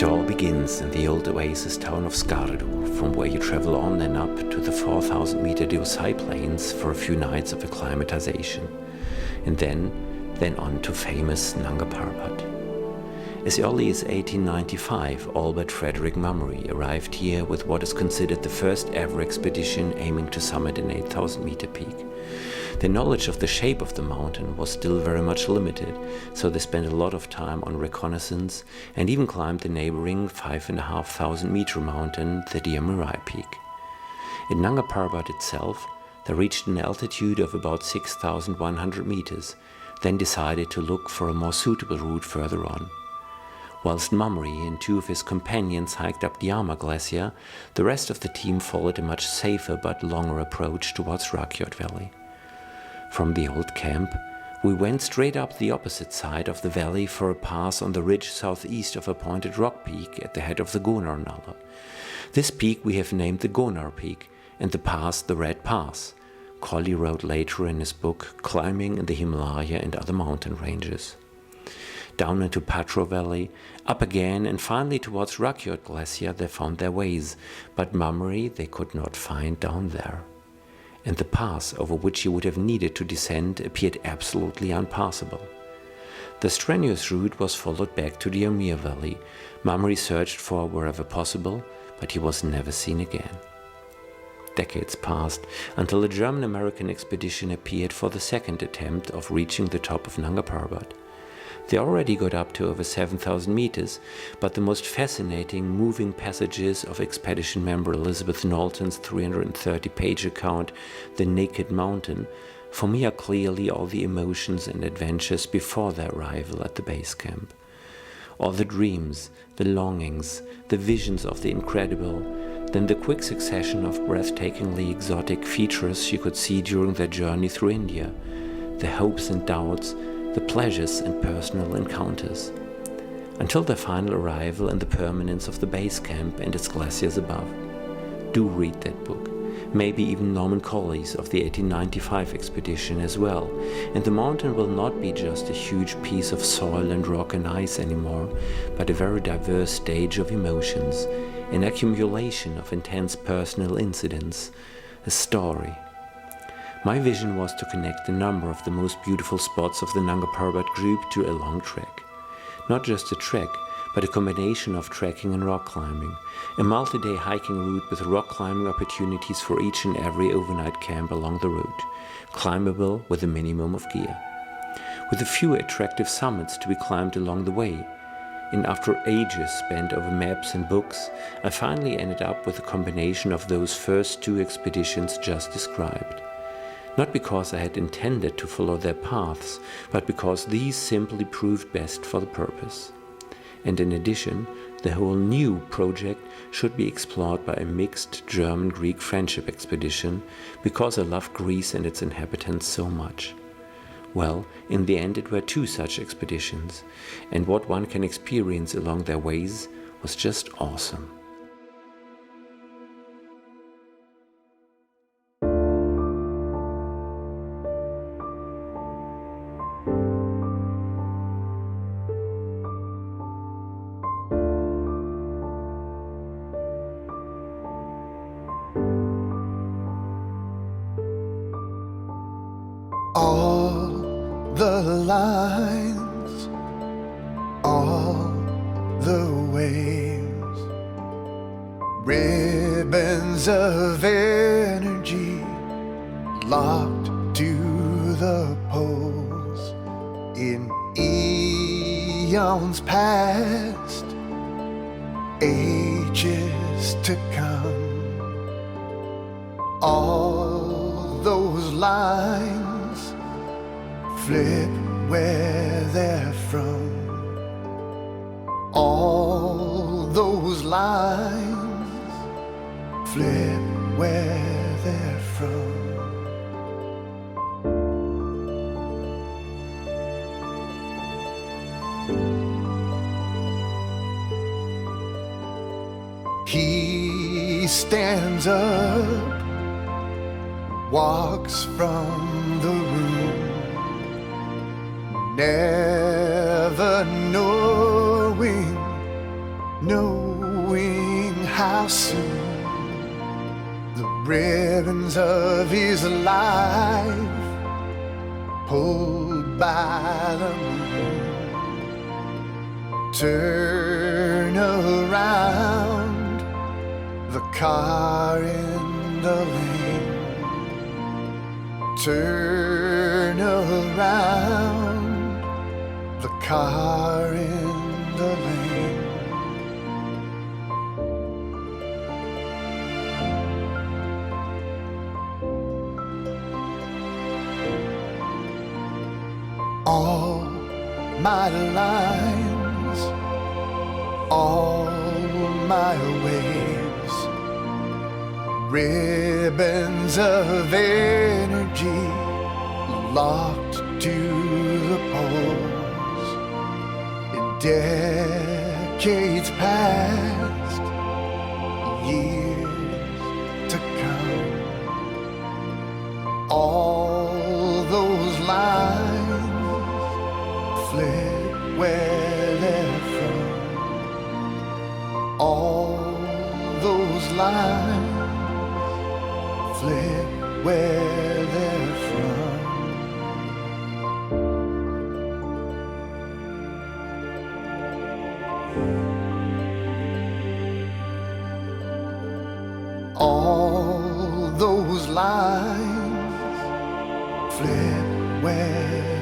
It all begins in the old oasis town of Skardu, from where you travel on and up to the 4,000-meter Diosai plains for a few nights of acclimatization, and then on to famous Nanga Parbat. As early as 1895, Albert Frederick Mummery arrived here with what is considered the first ever expedition aiming to summit an 8,000-meter peak. Their knowledge of the shape of the mountain was still very much limited, so they spent a lot of time on reconnaissance and even climbed the neighboring 5,500-meter mountain, the Diamir Peak. At Nanga Parbat itself, they reached an altitude of about 6,100 meters, then decided to look for a more suitable route further on. Whilst Mummery and two of his companions hiked up Diamir Glacier, the rest of the team followed a much safer but longer approach towards Rakhiot Valley. From the old camp, we went straight up the opposite side of the valley for a pass on the ridge southeast of a pointed rock peak at the head of the Gonar Nala. This peak we have named the Gonar Peak, and the pass the Red Pass. Colley wrote later in his book Climbing in the Himalaya and Other Mountain Ranges. Down into Patro Valley, up again, and finally towards Rakhiot Glacier they found their ways, but Mummery they could not find down there. And the pass over which he would have needed to descend appeared absolutely unpassable. The strenuous route was followed back to the Diamir Valley. Mummery searched for wherever possible, but he was never seen again. Decades passed until a German-American expedition appeared for the second attempt of reaching the top of Nanga Parbat. They already got up to over 7,000 meters, but the most fascinating, moving passages of expedition member Elizabeth Knowlton's 330-page account, The Naked Mountain, for me are clearly all the emotions and adventures before their arrival at the base camp. All the dreams, the longings, the visions of the incredible, then the quick succession of breathtakingly exotic features you could see during their journey through India, the hopes and doubts, the pleasures and personal encounters, until their final arrival and the permanence of the base camp and its glaciers above. Do read that book, maybe even Norman Colley's of the 1895 expedition as well, and the mountain will not be just a huge piece of soil and rock and ice anymore, but a very diverse stage of emotions, an accumulation of intense personal incidents, a story. My vision was to connect a number of the most beautiful spots of the Nanga Parbat group to a long trek. Not just a trek, but a combination of trekking and rock climbing, a multi-day hiking route with rock climbing opportunities for each and every overnight camp along the route, climbable with a minimum of gear. With a few attractive summits to be climbed along the way, and after ages spent over maps and books, I finally ended up with a combination of those first two expeditions just described. Not because I had intended to follow their paths, but because these simply proved best for the purpose. And in addition, the whole new project should be explored by a mixed German-Greek friendship expedition, because I love Greece and its inhabitants so much. Well, in the end it were two such expeditions, and what one can experience along their ways was just awesome. All the lines, all the waves, ribbons of energy locked to the poles in eons past, ages to come. All those lines flip where they're from. All those lines flip where they're from. He stands up, walks from the room, never knowing knowing how soon the ribbons of his life pulled by the moon turn around the car in the lane, turn around the car in the lane. All my lines, all my waves, ribbons of energy locked to the poles. In decades past, years to come, all those lines fled where they're from. All those lines fled where they're from. All those lines fled where